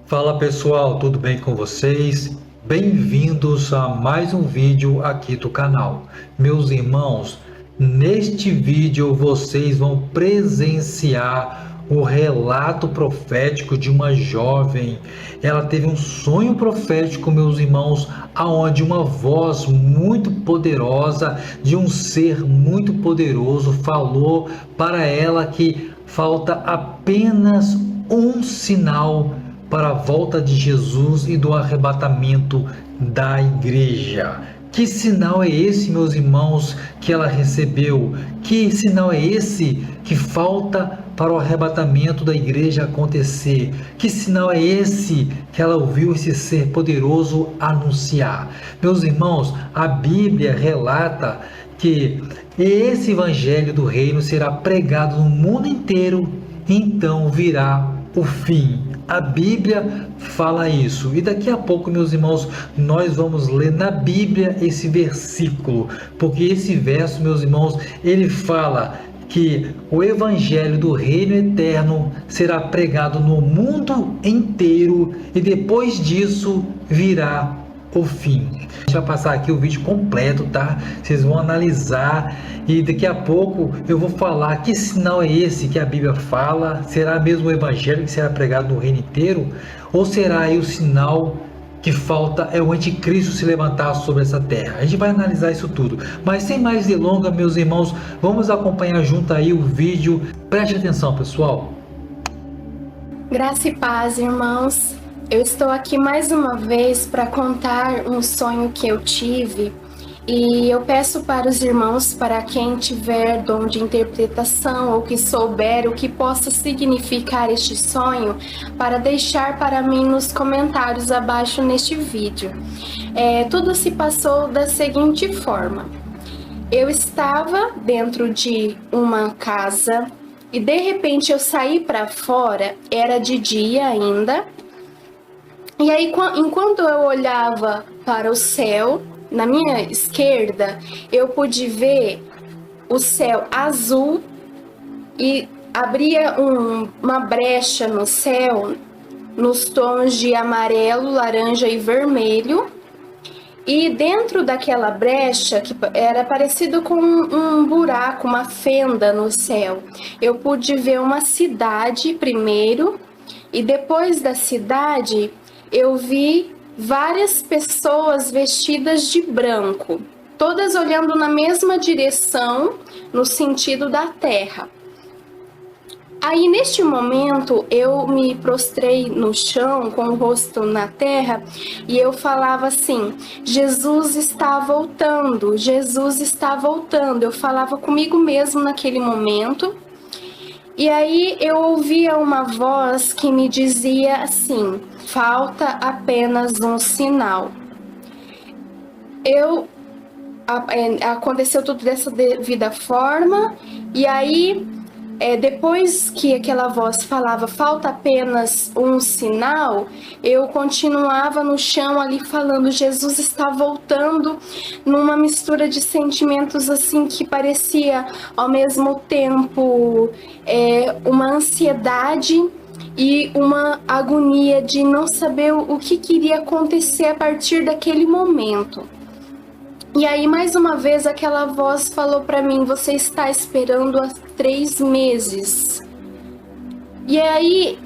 Fala pessoal, tudo bem com vocês? Bem-vindos a mais um vídeo aqui do canal. Meus irmãos, neste vídeo vocês vão presenciar o relato profético de uma jovem. Ela teve um sonho profético, meus irmãos, aonde uma voz muito poderosa de um ser muito poderoso falou para ela que falta apenas um sinal para a volta de Jesus e do arrebatamento da igreja. Que sinal é esse, meus irmãos, que ela recebeu? Que sinal é esse que falta para o arrebatamento da igreja acontecer? Que sinal é esse que ela ouviu esse ser poderoso anunciar? Meus irmãos, a Bíblia relata que esse evangelho do reino será pregado no mundo inteiro, então virá o fim. A Bíblia fala isso. E daqui a pouco, meus irmãos, nós vamos ler na Bíblia esse versículo, porque esse verso, meus irmãos, ele fala que o evangelho do reino eterno será pregado no mundo inteiro e depois disso virá o fim. A gente vai passar aqui o vídeo completo, tá? Vocês vão analisar e daqui a pouco eu vou falar que sinal é esse que a Bíblia fala. Será mesmo o evangelho que será pregado no reino inteiro? Ou será aí o sinal que falta é o anticristo se levantar sobre essa terra? A gente vai analisar isso tudo. Mas sem mais delongas, meus irmãos, vamos acompanhar junto aí o vídeo. Preste atenção, pessoal. Graça e paz, irmãos. Eu estou aqui mais uma vez para contar um sonho que eu tive e eu peço para os irmãos, para quem tiver dom de interpretação ou que souber o que possa significar este sonho, para deixar para mim nos comentários abaixo neste vídeo. Tudo se passou da seguinte forma: eu estava dentro de uma casa e de repente eu saí para fora, era de dia ainda. E aí, enquanto eu olhava para o céu, na minha esquerda, eu pude ver o céu azul e abria uma brecha no céu, nos tons de amarelo, laranja e vermelho. E dentro daquela brecha, que era parecido com um buraco, uma fenda no céu, eu pude ver uma cidade primeiro, e depois da cidade eu vi várias pessoas vestidas de branco, todas olhando na mesma direção, no sentido da terra. Aí, neste momento, eu me prostrei no chão, com o rosto na terra, e eu falava assim: Jesus está voltando, Jesus está voltando. Eu falava comigo mesmo naquele momento. E aí eu ouvia uma voz que me dizia assim: falta apenas um sinal. Aconteceu tudo dessa devida forma, e aí depois que aquela voz falava falta apenas um sinal, eu continuava no chão ali falando: Jesus está voltando, numa mistura de sentimentos assim que parecia ao mesmo tempo uma ansiedade e uma agonia de não saber o que queria acontecer a partir daquele momento. E aí, mais uma vez, aquela voz falou para mim: você está esperando há 3 meses. E aí,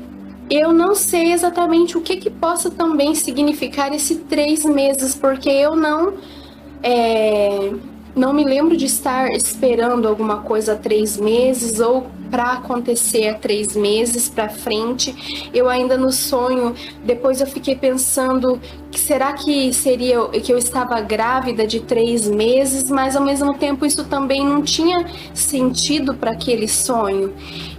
eu não sei exatamente o que possa também significar esse 3 meses, porque eu não me lembro de estar esperando alguma coisa há 3 meses ou para acontecer há 3 meses para frente. Eu ainda no sonho, depois eu fiquei pensando que será que seria que eu estava grávida de 3 meses, mas ao mesmo tempo isso também não tinha sentido para aquele sonho.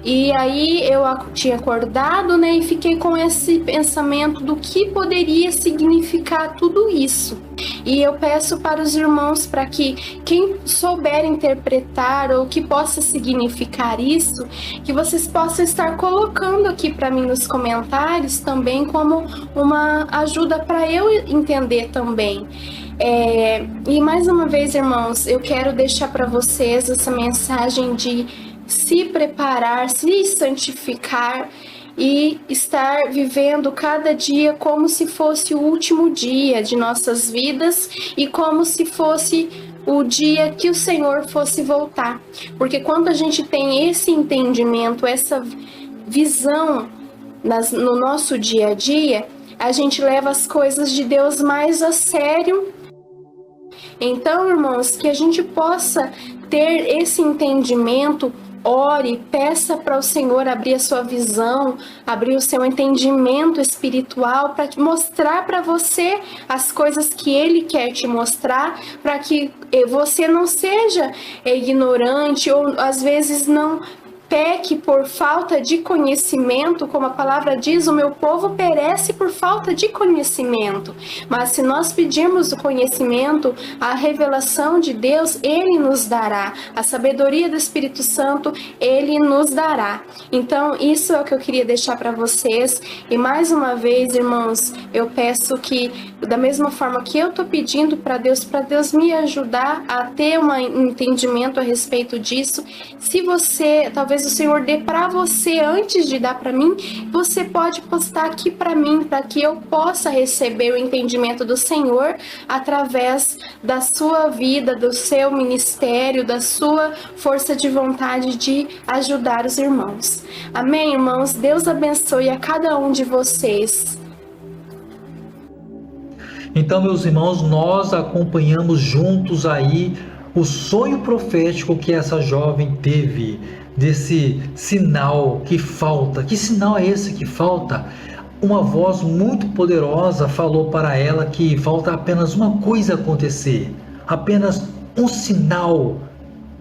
E aí eu tinha acordado, né, e fiquei com esse pensamento do que poderia significar tudo isso. E eu peço para os irmãos, para que quem souber interpretar ou que possa significar isso, que vocês possam estar colocando aqui para mim nos comentários também, como uma ajuda para eu entender também. E mais uma vez, irmãos, eu quero deixar para vocês essa mensagem de se preparar, se santificar e estar vivendo cada dia como se fosse o último dia de nossas vidas e como se fosse o dia que o Senhor fosse voltar. Porque quando a gente tem esse entendimento, essa visão no nosso dia a dia, a gente leva as coisas de Deus mais a sério. Então, irmãos, que a gente possa ter esse entendimento. Ore, peça para o Senhor abrir a sua visão, abrir o seu entendimento espiritual para mostrar para você as coisas que Ele quer te mostrar, para que você não seja ignorante ou às vezes não peque por falta de conhecimento, como a palavra diz, o meu povo perece por falta de conhecimento. Mas se nós pedirmos o conhecimento, a revelação de Deus, Ele nos dará. A sabedoria do Espírito Santo, Ele nos dará. Então, isso é o que eu queria deixar para vocês. E mais uma vez, irmãos, eu peço que, da mesma forma que eu estou pedindo para Deus me ajudar a ter um entendimento a respeito disso, se você, talvez o Senhor dê para você antes de dar para mim, você pode postar aqui para mim, para que eu possa receber o entendimento do Senhor através da sua vida, do seu ministério, da sua força de vontade de ajudar os irmãos. Amém, irmãos? Deus abençoe a cada um de vocês. Então, meus irmãos, nós acompanhamos juntos aí o sonho profético que essa jovem teve, desse sinal que falta. Que sinal é esse que falta? Uma voz muito poderosa falou para ela que falta apenas uma coisa acontecer, apenas um sinal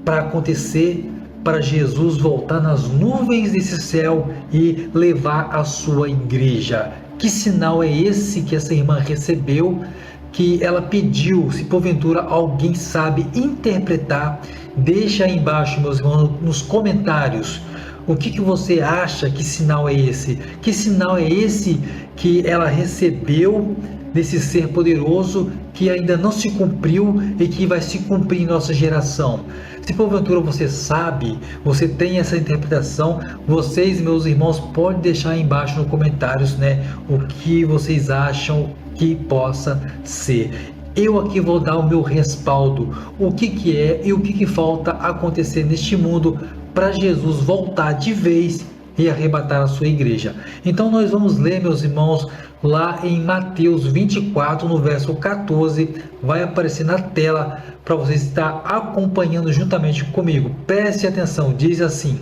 para acontecer, para Jesus voltar nas nuvens desse céu e levar a sua igreja. Que sinal é esse que essa irmã recebeu, que ela pediu? Se porventura alguém sabe interpretar, deixa aí embaixo, meus irmãos, nos comentários. O que você acha? Que sinal é esse? Que sinal é esse que ela recebeu desse ser poderoso que ainda não se cumpriu e que vai se cumprir em nossa geração? Se porventura você sabe, você tem essa interpretação, vocês, meus irmãos, podem deixar aí embaixo nos comentários, né, o que vocês acham que possa ser. Eu aqui vou dar o meu respaldo, o que é e o que falta acontecer neste mundo para Jesus voltar de vez e arrebatar a sua igreja. Então nós vamos ler, meus irmãos, lá em Mateus 24, no verso 14, vai aparecer na tela para você estar acompanhando juntamente comigo. Preste atenção, diz assim: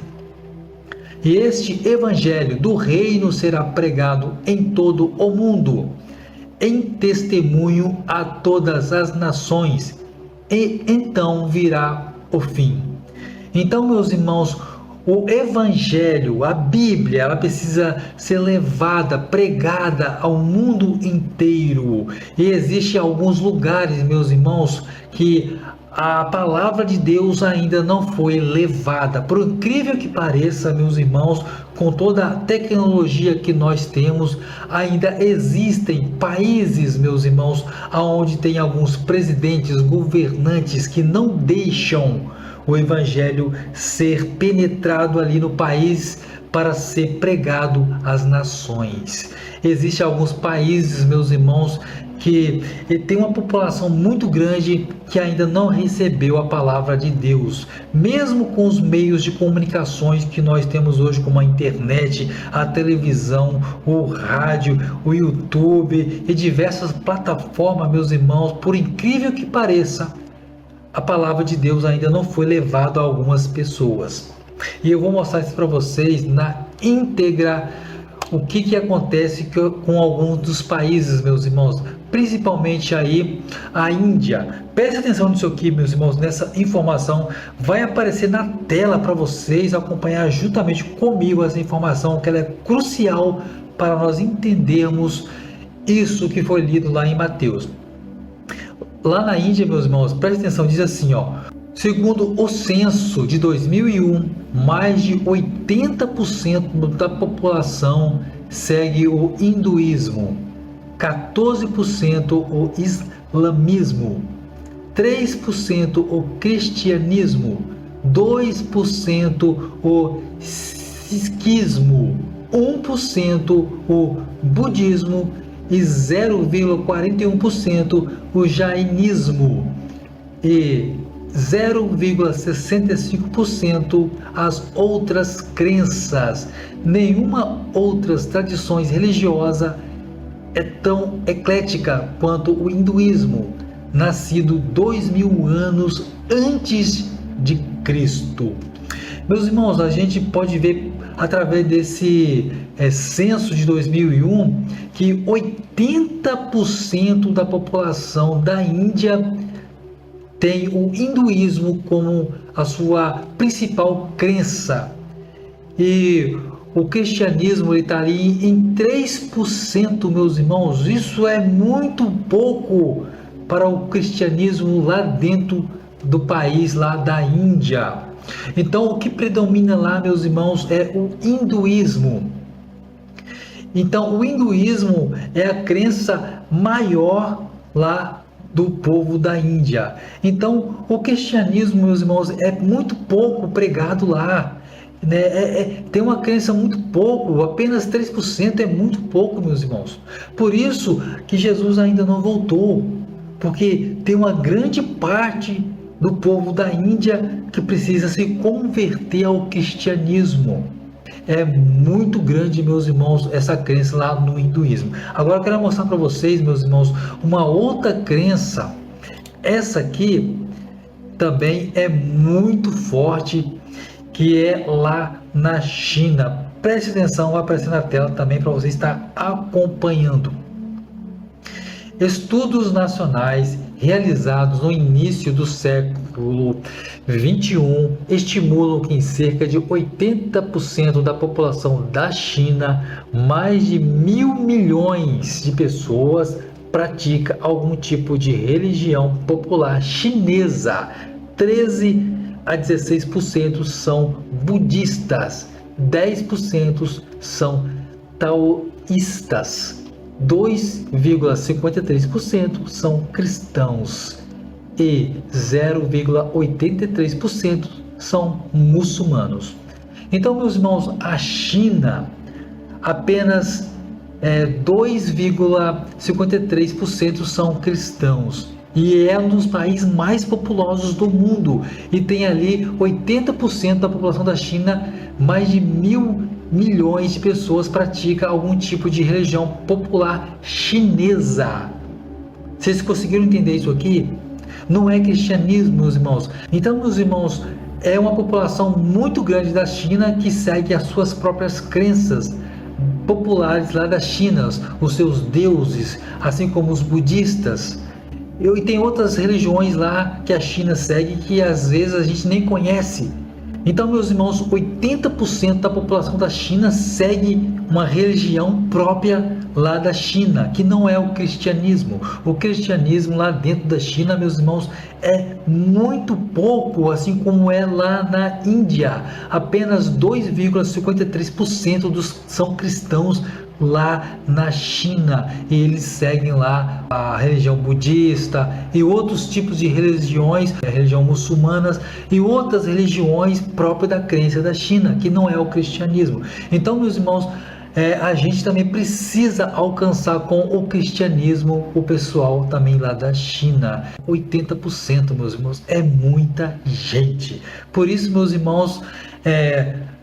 e este evangelho do reino será pregado em todo o mundo, em testemunho a todas as nações, e então virá o fim. Então, meus irmãos, o evangelho, a Bíblia, ela precisa ser levada, pregada ao mundo inteiro. E existem alguns lugares, meus irmãos, que a palavra de Deus ainda não foi levada. Por incrível que pareça, meus irmãos, com toda a tecnologia que nós temos, ainda existem países, meus irmãos, onde tem alguns presidentes, governantes que não deixam o evangelho ser penetrado ali no país para ser pregado às nações. Existem alguns países, meus irmãos, que tem uma população muito grande que ainda não recebeu a palavra de Deus, mesmo com os meios de comunicações que nós temos hoje, como a internet, a televisão, o rádio, o YouTube e diversas plataformas, meus irmãos. Por incrível que pareça, a palavra de Deus ainda não foi levada a algumas pessoas. E eu vou mostrar isso para vocês na íntegra, o que acontece com alguns dos países, meus irmãos, principalmente aí a Índia. Preste atenção nisso aqui, meus irmãos, nessa informação vai aparecer na tela para vocês acompanhar juntamente comigo essa informação, que ela é crucial para nós entendermos isso que foi lido lá em Mateus. Lá na Índia, meus irmãos, preste atenção, diz assim, ó: segundo o censo de 2001, mais de 80% da população segue o hinduísmo, 14% o islamismo, 3% o cristianismo, 2% o sikhismo, 1% o budismo e 0,41% o jainismo e 0,65% as outras crenças. Nenhuma outras tradições religiosas é tão eclética quanto o hinduísmo, nascido 2000 anos antes de Cristo. Meus irmãos, a gente pode ver através desse censo de 2001 que 80% da população da Índia tem o hinduísmo como a sua principal crença. E o cristianismo está ali em 3%, meus irmãos. Isso é muito pouco para o cristianismo lá dentro do país, lá da Índia. Então, o que predomina lá, meus irmãos, é o hinduísmo. Então, o hinduísmo é a crença maior lá do povo da Índia. Então, o cristianismo, meus irmãos, é muito pouco pregado lá. Tem uma crença muito pouco, apenas 3% é muito pouco, meus irmãos. Por isso que Jesus ainda não voltou, porque tem uma grande parte do povo da Índia que precisa se converter ao cristianismo. É muito grande, meus irmãos, essa crença lá no hinduísmo. Agora eu quero mostrar para vocês, meus irmãos, uma outra crença. Essa aqui também é muito forte, que é lá na China. Preste atenção, vai aparecer na tela também para você estar acompanhando. Estudos nacionais realizados no início do século XXI estimulam que em cerca de 80% da população da China, mais de 1.000 milhões de pessoas pratica algum tipo de religião popular chinesa. 13 a 16% são budistas, 10% são taoístas, 2,53% são cristãos e 0,83% são muçulmanos. Então, meus irmãos, a China apenas 2,53% são cristãos e é um dos países mais populosos do mundo e tem ali 80% da população da China, mais de 1.000 milhões de pessoas praticam algum tipo de religião popular chinesa. Vocês conseguiram entender isso aqui? Não é cristianismo, meus irmãos. Então, meus irmãos, é uma população muito grande da China que segue as suas próprias crenças populares lá da China, os seus deuses, assim como os budistas. E tem outras religiões lá que a China segue que às vezes a gente nem conhece. Então, meus irmãos, 80% da população da China segue uma religião própria lá da China, que não é o cristianismo. O cristianismo lá dentro da China, meus irmãos, é muito pouco, assim como é lá na Índia. Apenas 2,53% são cristãos lá na China, e eles seguem lá a religião budista e outros tipos de religiões, a religião muçulmanas e outras religiões próprias da crença da China, que não é o cristianismo. Então, meus irmãos, a gente também precisa alcançar com o cristianismo o pessoal também lá da China. 80%, meus irmãos, é muita gente. Por isso, meus irmãos,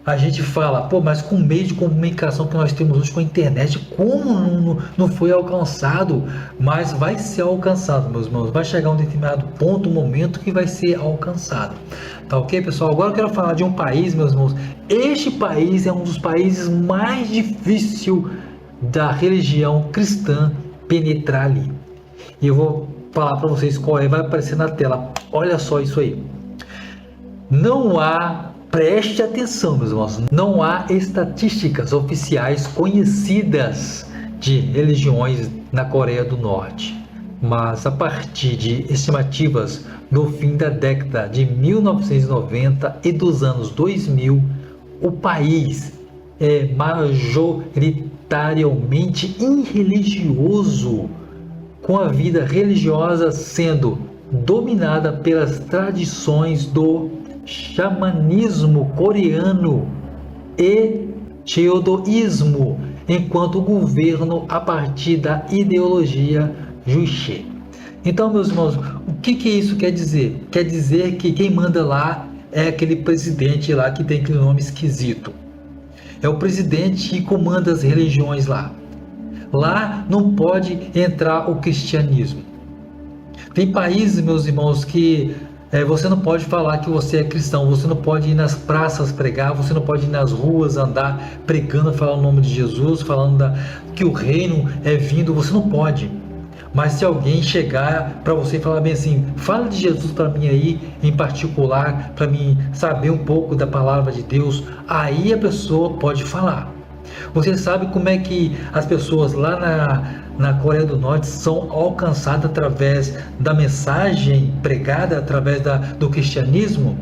a gente fala, mas com o meio de comunicação que nós temos hoje com a internet, como não foi alcançado? Mas vai ser alcançado, meus irmãos. Vai chegar um determinado ponto, um momento que vai ser alcançado. Tá ok, pessoal? Agora eu quero falar de um país, meus irmãos. Este país é um dos países mais difíceis da religião cristã penetrar ali. E eu vou falar para vocês qual é, vai aparecer na tela. Olha só isso aí. Preste atenção, meus irmãos, não há estatísticas oficiais conhecidas de religiões na Coreia do Norte, mas a partir de estimativas no fim da década de 1990 e dos anos 2000, o país é majoritariamente irreligioso, com a vida religiosa sendo dominada pelas tradições do xamanismo coreano e Teodoísmo, enquanto governo a partir da ideologia Juche. Então, meus irmãos, o que isso quer dizer? Quer dizer que quem manda lá é aquele presidente lá que tem aquele nome esquisito. É o presidente que comanda as religiões lá. Lá não pode entrar o cristianismo. Tem países, meus irmãos, que você não pode falar que você é cristão, você não pode ir nas praças pregar, você não pode ir nas ruas andar pregando, falar o nome de Jesus, falando que o reino é vindo, você não pode. Mas se alguém chegar para você e falar bem assim, fala de Jesus para mim aí, em particular, para mim saber um pouco da palavra de Deus, aí a pessoa pode falar. Você sabe como é que as pessoas lá na Coreia do Norte são alcançadas através da mensagem pregada, através do cristianismo?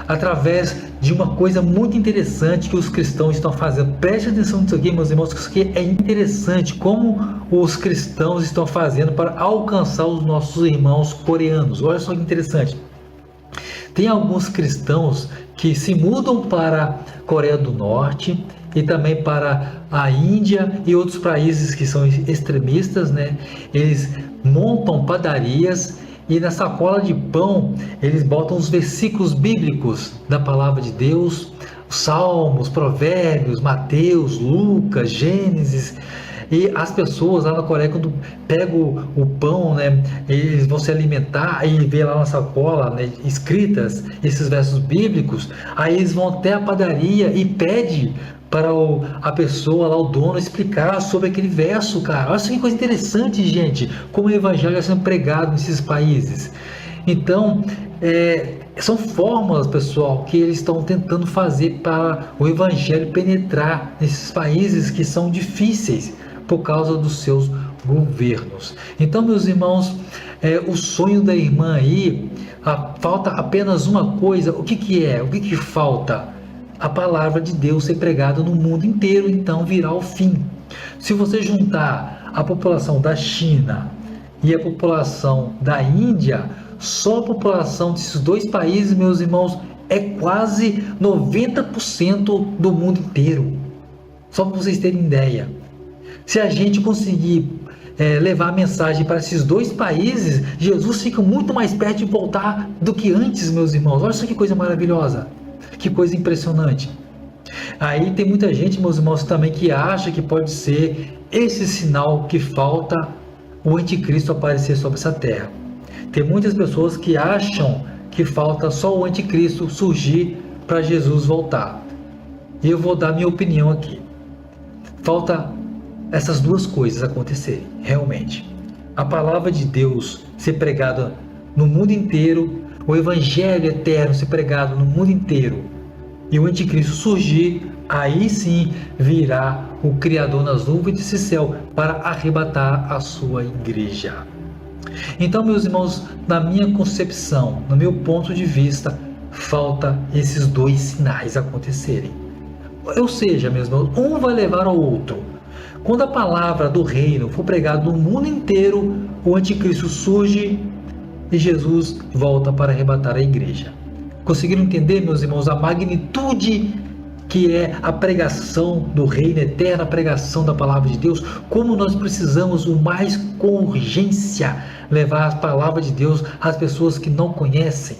Através de uma coisa muito interessante que os cristãos estão fazendo. Preste atenção nisso aqui, meus irmãos, que isso aqui é interessante, como os cristãos estão fazendo para alcançar os nossos irmãos coreanos. Olha só que interessante. Tem alguns cristãos que se mudam para a Coreia do Norte e também para a Índia e outros países que são extremistas, né? Eles montam padarias e na sacola de pão eles botam os versículos bíblicos da palavra de Deus, Salmos, Provérbios, Mateus, Lucas, Gênesis. E as pessoas lá na Coreia, quando pegam o pão, né, eles vão se alimentar e vê lá na sacola, né, escritas esses versos bíblicos, aí eles vão até a padaria e pedem para a pessoa lá, o dono, explicar sobre aquele verso, cara. Olha só que coisa interessante, gente, como o evangelho está sendo pregado nesses países. Então, são fórmulas, pessoal, que eles estão tentando fazer para o evangelho penetrar nesses países que são difíceis por causa dos seus governos. Então, meus irmãos, o sonho da irmã aí, falta apenas uma coisa. O que é? O que falta? A palavra de Deus ser pregada no mundo inteiro, então virá o fim. Se você juntar a população da China e a população da Índia, só a população desses dois países, meus irmãos, é quase 90% do mundo inteiro. Só para vocês terem ideia. Se a gente conseguir levar a mensagem para esses dois países, Jesus fica muito mais perto de voltar do que antes, meus irmãos. Olha só que coisa maravilhosa. Que coisa impressionante. Aí tem muita gente, meus irmãos, também que acha que pode ser esse sinal que falta o anticristo aparecer sobre essa terra. Tem muitas pessoas que acham que falta só o anticristo surgir para Jesus voltar. E eu vou dar minha opinião aqui. Falta essas duas coisas acontecerem, realmente. A palavra de Deus ser pregada no mundo inteiro, o evangelho eterno ser pregado no mundo inteiro e o anticristo surgir, aí sim virá o Criador nas nuvens desse céu para arrebatar a sua igreja. Então, meus irmãos, na minha concepção, no meu ponto de vista, falta esses dois sinais acontecerem. Ou seja, meus irmãos, um vai levar ao outro. Quando a palavra do reino for pregada no mundo inteiro, o anticristo surge e Jesus volta para arrebatar a igreja. Conseguiram entender, meus irmãos, a magnitude que é a pregação do reino eterno, a pregação da palavra de Deus? Como nós precisamos, o mais com urgência, levar a palavra de Deus às pessoas que não conhecem.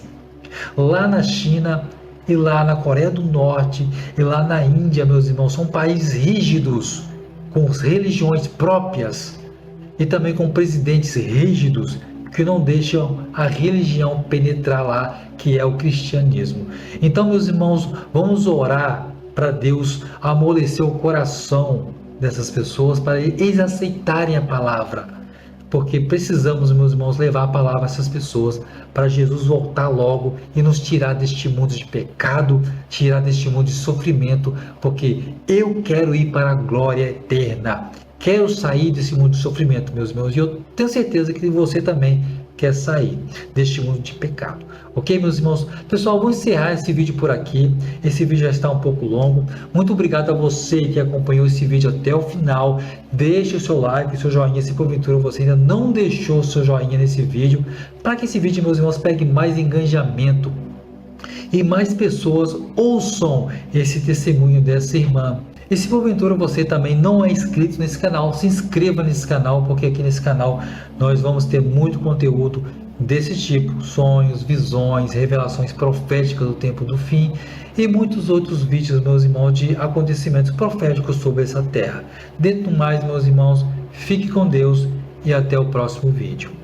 Lá na China e lá na Coreia do Norte e lá na Índia, meus irmãos, são países rígidos, com religiões próprias e também com presidentes rígidos que não deixam a religião penetrar lá, que é o cristianismo. Então, meus irmãos, vamos orar para Deus amolecer o coração dessas pessoas, para eles aceitarem a palavra, porque precisamos, meus irmãos, levar a palavra a essas pessoas, para Jesus voltar logo e nos tirar deste mundo de pecado, tirar deste mundo de sofrimento, porque eu quero ir para a glória eterna. Quero sair desse mundo de sofrimento, meus irmãos, e eu tenho certeza que você também quer sair deste mundo de pecado. Ok, meus irmãos? Pessoal, vou encerrar esse vídeo por aqui. Esse vídeo já está um pouco longo. Muito obrigado a você que acompanhou esse vídeo até o final. Deixe o seu like, o seu joinha, se porventura você ainda não deixou o seu joinha nesse vídeo, para que esse vídeo, meus irmãos, pegue mais engajamento e mais pessoas ouçam esse testemunho dessa irmã. E se porventura você também não é inscrito nesse canal, se inscreva nesse canal, porque aqui nesse canal nós vamos ter muito conteúdo desse tipo, sonhos, visões, revelações proféticas do tempo do fim e muitos outros vídeos, meus irmãos, de acontecimentos proféticos sobre essa terra. Dentro do mais, meus irmãos, fique com Deus e até o próximo vídeo.